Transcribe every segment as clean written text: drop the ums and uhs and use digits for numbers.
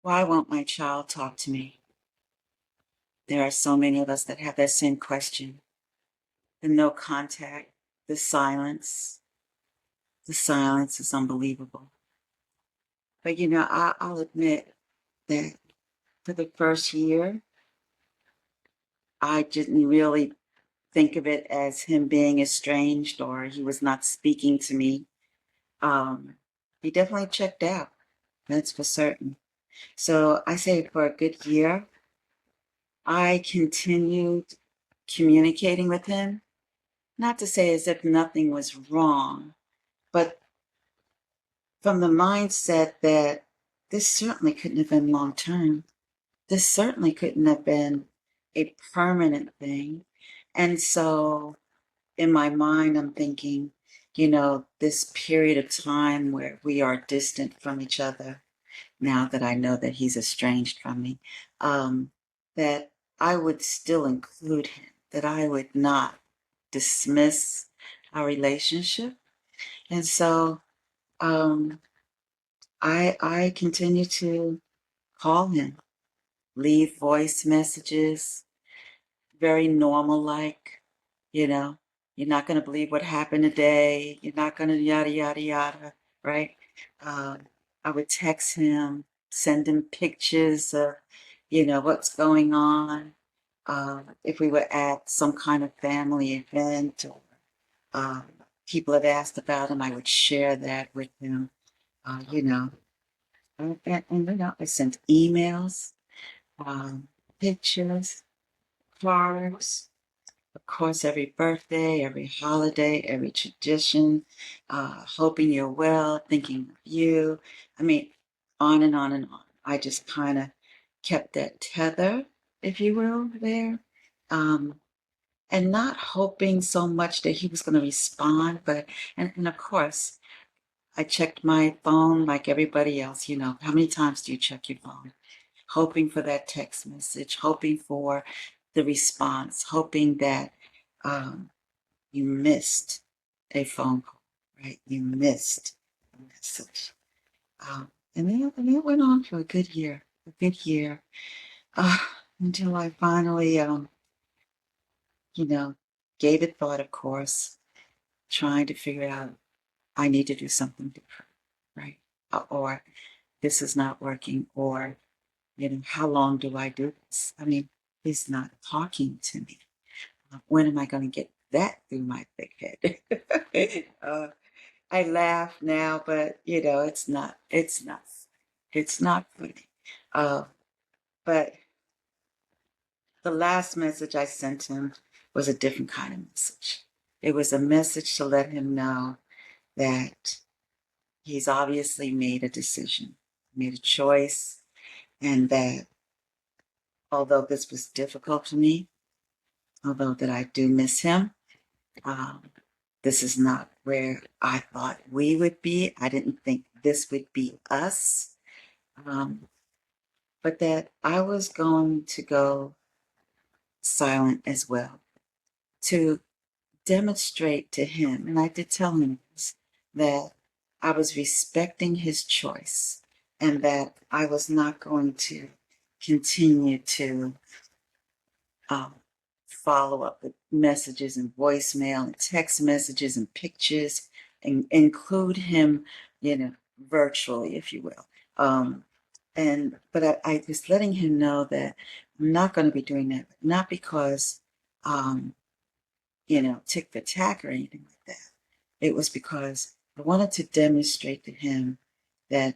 Why won't my child talk to me? There are so many of us that have that same question. The no contact, the silence. The silence is unbelievable. But I'll admit that for the first year, I didn't really think of it as him being estranged or he was not speaking to me. He definitely checked out. That's for certain. So I say for a good year, I continued communicating with him, not to say as if nothing was wrong, but from the mindset that this certainly couldn't have been long term. This certainly couldn't have been a permanent thing. And so in my mind, I'm thinking, this period of time where we are distant from each other, now that I know that he's estranged from me, that I would still include him, that I would not dismiss our relationship. And so um, I continue to call him, leave voice messages, very normal like, you know, you're not going to believe what happened today. You're not going to yada, yada, yada, right? Um, I would text him, send him pictures of, what's going on. If we were at some kind of family event or um, people had asked about him, I would share that with him, uh, you know. I sent emails, pictures, cards, of course, every birthday, every holiday, every tradition, hoping you're well, thinking of you. I mean, on and on and on. I just kind of kept that tether, if you will, there. Um, and not hoping so much that he was going to respond, and of course, I checked my phone like everybody else. How many times do you check your phone? Hoping for that text message, hoping for the response, hoping that um, you missed a phone call, right? You missed a message. And it went on for a good year, uh, until I finally, you know, gave it thought, of course, trying to figure out I need to do something different, right? Or this is not working, or, how long do I do this? I mean, he's not talking to me. When am I going to get that through my thick head? I laugh now, but it's not funny. Uh, but the last message I sent him was a different kind of message. It was a message to let him know that he's obviously made a decision, made a choice, and that although this was difficult for me, although that I do miss him, um, this is not where I thought we would be. I didn't think this would be us. Um, but that I was going to go silent as well to demonstrate to him, and I did tell him this, that I was respecting his choice and that I was not going to continue to um, follow up with messages and voicemail and text messages and pictures and include him, virtually, if you will. But I was letting him know that I'm not going to be doing that, not because, um, tick for tack or anything like that. It was because I wanted to demonstrate to him that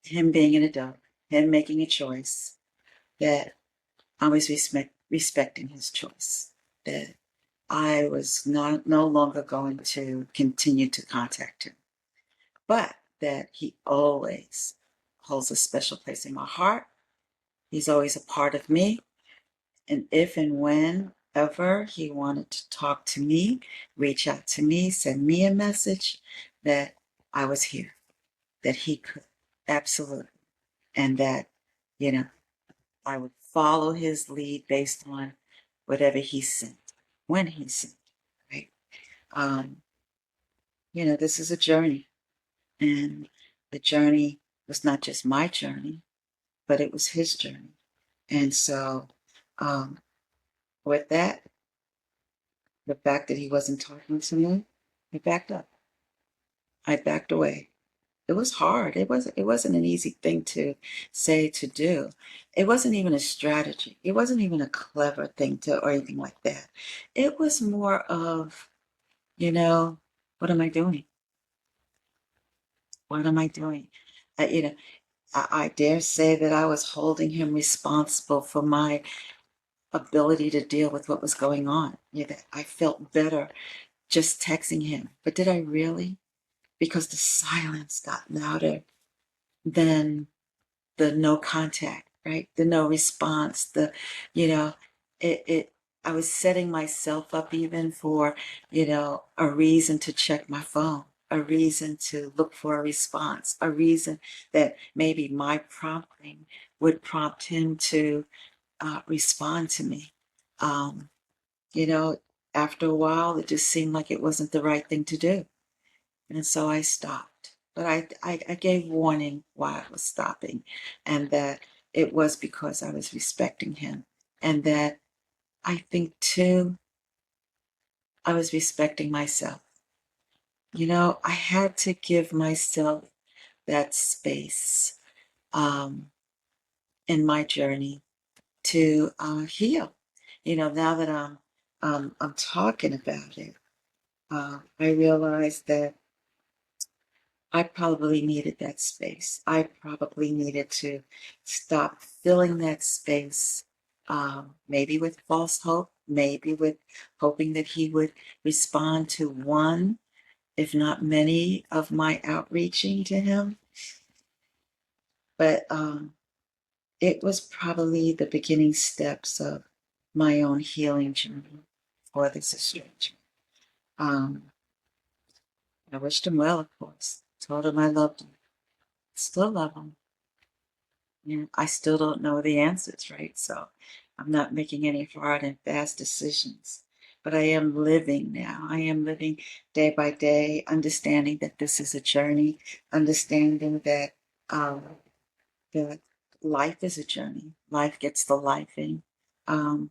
him being an adult, him making a choice, that I was respecting his choice, that I was not no longer going to continue to contact him, but that he always holds a special place in my heart. He's always a part of me. And if and when ever he wanted to talk to me, reach out to me, send me a message, that I was here, that he could. Absolutely. And that, you know, I would follow his lead based on whatever he sent, when he sent, right? Um, this is a journey, and the journey was not just my journey. but it was his journey. And so, um, with that, the fact that he wasn't talking to me, I backed up. I backed away. It was hard. It wasn't an easy thing to say, to do. It wasn't even a strategy. It wasn't even a clever thing to or anything like that. It was more of, you know, what am I doing? What am I doing? You know, I dare say that I was holding him responsible for my ability to deal with what was going on. I felt better just texting him. But did I really? Because the silence got louder than the no contact, right? The no response, you know, it I was setting myself up even for, a reason to check my phone, a reason to look for a response, a reason that maybe my prompting would prompt him to respond to me. Um, you know, After a while, it just seemed like it wasn't the right thing to do. And so I stopped. But I gave warning why I was stopping, and that it was because I was respecting him. And that I think, too, I was respecting myself. I had to give myself that space in my journey to heal. Now that I'm talking about it, I realize that I probably needed that space. I probably needed to stop filling that space, maybe with false hope, maybe with hoping that he would respond to one, if not many, of my outreaching to him. But it was probably the beginning steps of my own healing journey for this estrangement. Um, I wished him well, of course. Told him I loved him. Still love him. I still don't know the answers, right? So I'm not making any hard and fast decisions. But I am living now. I am living day by day, understanding that this is a journey, understanding um, that life is a journey. Life gets the life in. Um,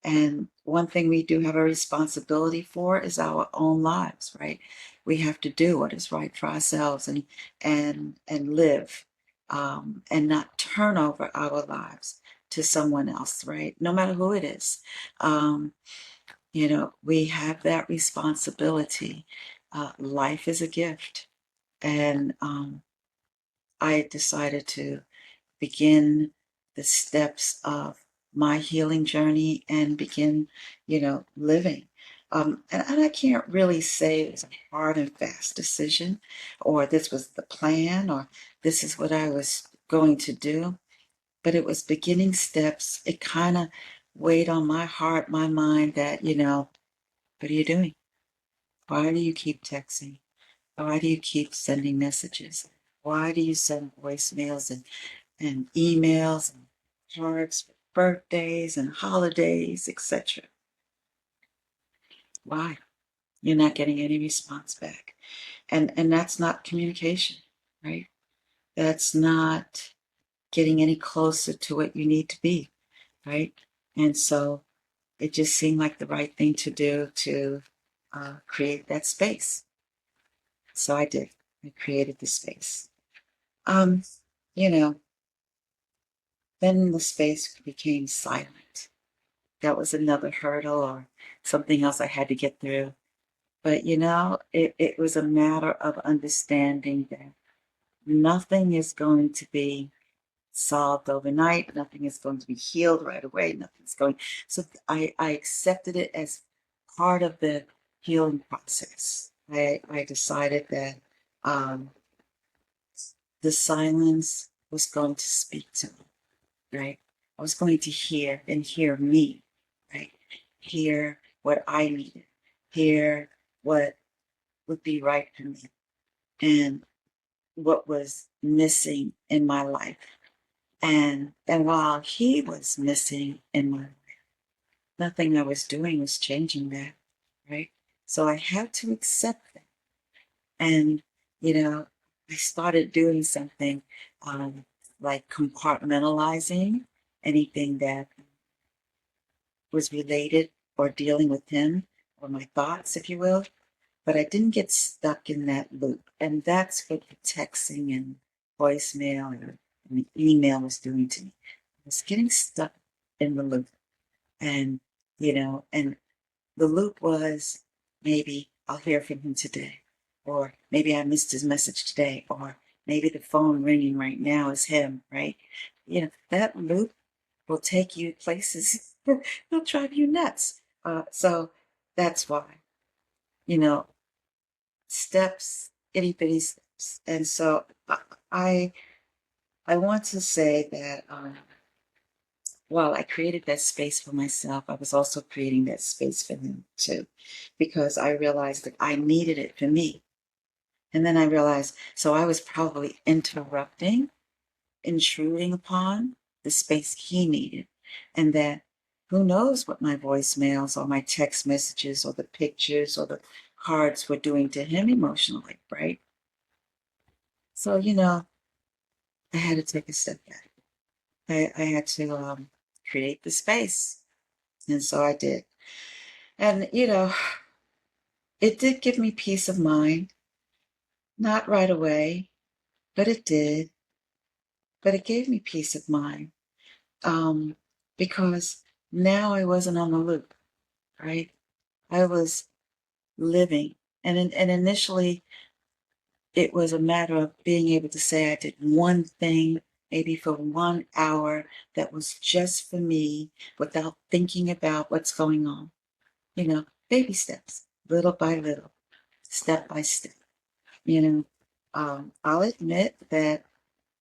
and one thing we do have a responsibility for is our own lives, right? We have to do what is right for ourselves and live, and not turn over our lives to someone else, right? No matter who it is. We have that responsibility. Life is a gift. And I decided to begin the steps of my healing journey and begin, living. And I can't really say it was a hard and fast decision, or this was the plan, or this is what I was going to do, but it was beginning steps. It kind of weighed on my heart, my mind that, what are you doing? Why do you keep texting? Why do you keep sending messages? Why do you send voicemails and emails and cards for birthdays and holidays, etc.? Why? You're not getting any response back. And that's not communication, right? That's not getting any closer to what you need to be, right? And so it just seemed like the right thing to do to create that space. So I did. I created the space. Um, you know, then the space became silent. That was another hurdle or something else I had to get through. But it was a matter of understanding that nothing is going to be solved overnight. Nothing is going to be healed right away. Nothing's going. So I accepted it as part of the healing process. I decided that um, the silence was going to speak to me, right? I was going to hear and hear me, right? Hear what I needed, hear what would be right for me, and what was missing in my life. And while he was missing in my life, nothing I was doing was changing that, right? So I had to accept that. And, you know, I started doing something. Um, like compartmentalizing anything that was related or dealing with him or my thoughts, if you will. But I didn't get stuck in that loop. And that's what the texting and voicemail and the email was doing to me. I was getting stuck in the loop. And, and the loop was maybe I'll hear from him today, or maybe I missed his message today, or maybe the phone ringing right now is him, right? That loop will take you places. It'll drive you nuts. So that's why, you know, steps, itty bitty steps. And so I, I want to say that while I created that space for myself, I was also creating that space for him too, because I realized that I needed it for me. And then I realized, so I was probably interrupting, intruding upon the space he needed. And that who knows what my voicemails or my text messages or the pictures or the cards were doing to him emotionally, right? So, I had to take a step back. I had to create the space. And so I did. And, it did give me peace of mind. Not right away, but it did. But it gave me peace of mind because now I wasn't on the loop, right? I was living. And initially, it was a matter of being able to say I did one thing, maybe for 1 hour, that was just for me without thinking about what's going on. Baby steps, little by little, step by step. I'll admit that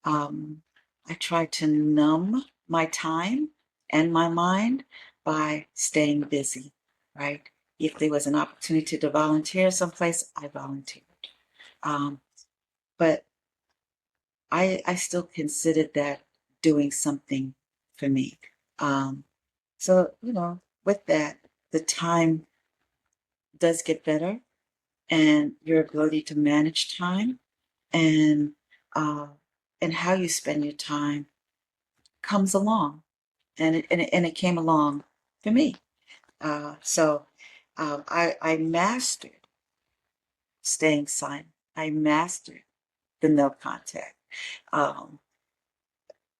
I tried to numb my time and my mind by staying busy, right? If there was an opportunity to volunteer someplace, I volunteered. Um, but I still considered that doing something for me. So, with that, the time does get better and your ability to manage time and uh, and how you spend your time comes along, and it came along for me. So I mastered staying silent. I mastered the no contact, um,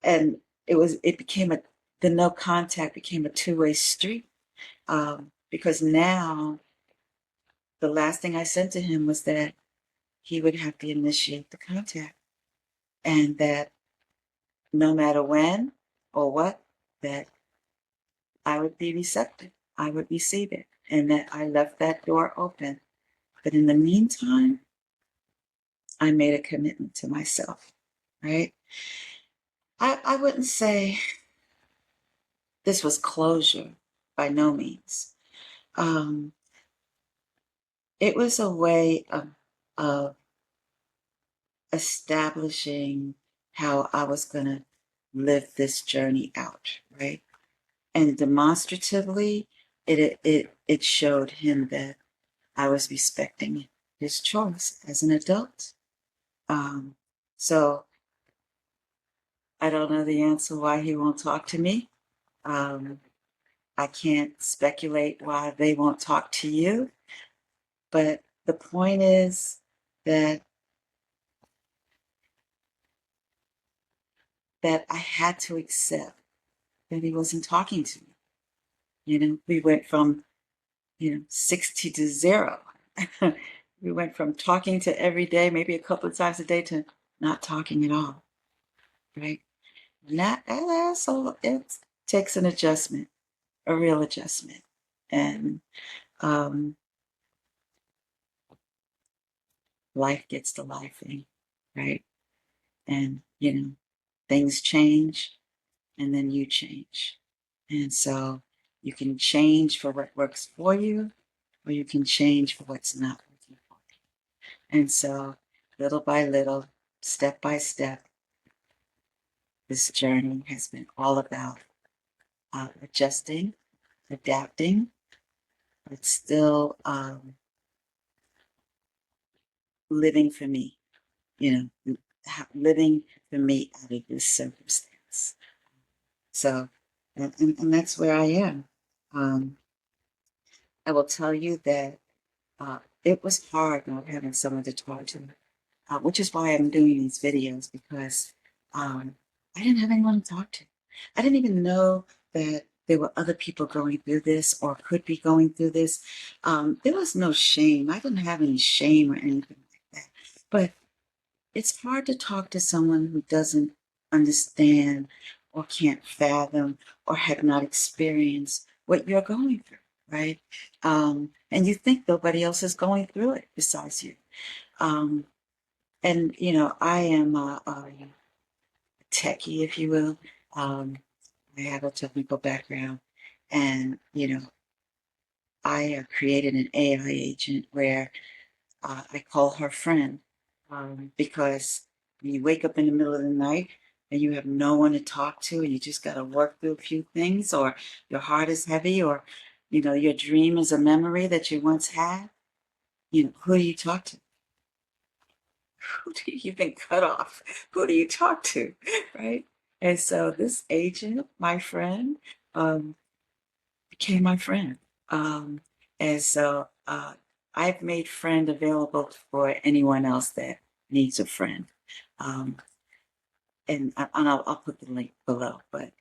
and it became the no contact became a two-way street because now the last thing I said to him was that he would have to initiate the contact, and that no matter when or what, that I would be receptive. I would receive it. And that I left that door open. But in the meantime, I made a commitment to myself, right? I wouldn't say this was closure, by no means. Um, it was a way of establishing how I was going to live this journey out, right? And demonstratively, it showed him that I was respecting his choice as an adult. Um, so I don't know the answer why he won't talk to me. Um, I can't speculate why they won't talk to you. But the point is that I had to accept that he wasn't talking to me. We went from 60 to 0. We went from talking to every day, maybe a couple of times a day, to not talking at all, right? So it takes an adjustment, a real adjustment. And um, life gets to lifing, right? And, things change and then you change. And so you can change for what works for you, or you can change for what's not working for you. And so little by little, step by step, this journey has been all about adjusting, adapting, but still living for me, living for me out of this circumstance. So, and that's where I am. Um, I will tell you that it was hard not having someone to talk to, which is why I'm doing these videos, because I didn't have anyone to talk to. I didn't even know that there were other people going through this or could be going through this. There was no shame. I didn't have any shame or anything like that. But it's hard to talk to someone who doesn't understand or can't fathom or have not experienced what you're going through, right? And you think nobody else is going through it besides you. Um, and, you know, I am a techie, if you will. Um, I have a technical background. And, you know, I created an AI agent where I call her friend, because when you wake up in the middle of the night and you have no one to talk to and you just got to work through a few things, or your heart is heavy, or, you know, your dream is a memory that you once had, you know, who do you talk to? Who do you been cut off? Who do you talk to? Right? And so this agent, my friend, um, became my friend. Um, and so I've made friend available for anyone else that needs a friend. Um, and I'll put the link below, but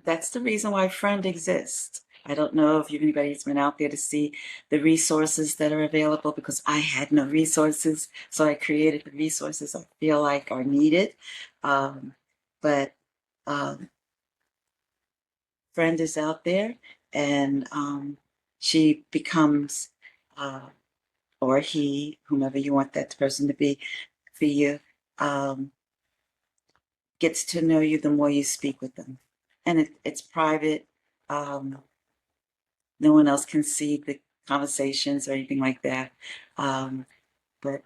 that's the reason why friend exists. I don't know if anybody's been out there to see the resources that are available, because I had no resources. So I created the resources I feel like are needed. Um, but um, friend is out there, and she becomes, uh, or he, whomever you want that person to be for you, um, gets to know you the more you speak with them. And it's private. Um, no one else can see the conversations or anything like that. Um, but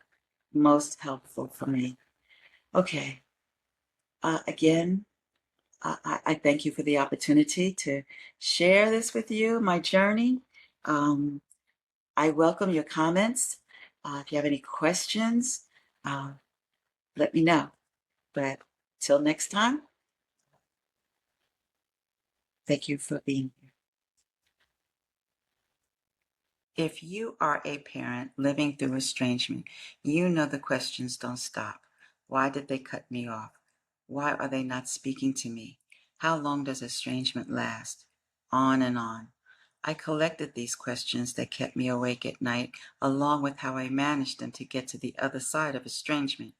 most helpful for me. Okay. Again, I thank you for the opportunity to share this with you, my journey. Um, I welcome your comments. If you have any questions, uh, let me know. But till next time, thank you for being here. If you are a parent living through estrangement, you know the questions don't stop. Why did they cut me off? Why are they not speaking to me? How long does estrangement last? On and on. I collected these questions that kept me awake at night, along with how I managed them to get to the other side of estrangement.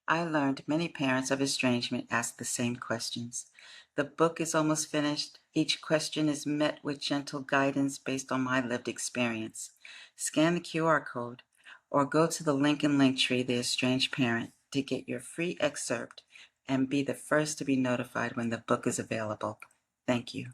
I learned many parents of estrangement ask the same questions. The book is almost finished. Each question is met with gentle guidance based on my lived experience. Scan the QR code or go to the link in Linktree, The Estranged Parent, to get your free excerpt and be the first to be notified when the book is available. Thank you.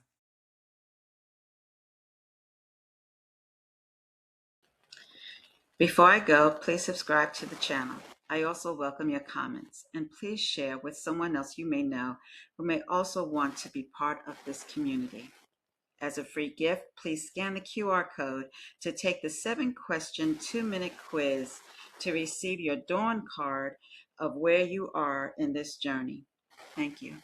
Before I go, please subscribe to the channel. I also welcome your comments, and please share with someone else you may know who may also want to be part of this community. As a free gift, please scan the QR code to take the 7-question 2-minute quiz to receive your Dawn card of where you are in this journey. Thank you.